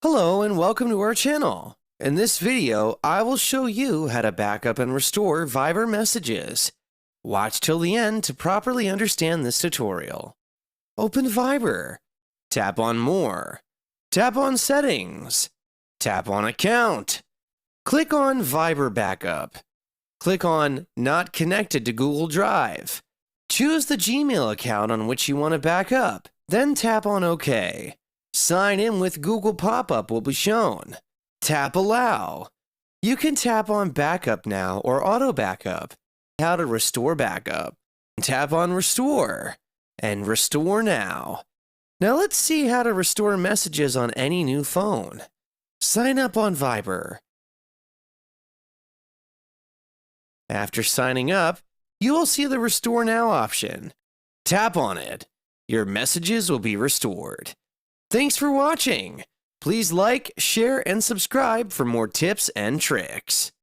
Hello and welcome to our channel. In this video, I will show you how to backup and restore Viber messages. Watch till the end to properly understand this tutorial. Open Viber. Tap on More. Tap on Settings. Tap on Account. Click on Viber Backup. Click on Not Connected to Google Drive. Choose the Gmail account on which you want to back up, then tap on OK. Sign in with Google pop-up will be shown. Tap Allow. You can tap on Backup Now or Auto Backup. How to restore backup. Tap on Restore and Restore Now. Now let's see how to restore messages on any new phone. Sign up on Viber. After signing up, you will see the Restore Now option. Tap on it. Your messages will be restored. Thanks for watching. Please like, share, and subscribe for more tips and tricks.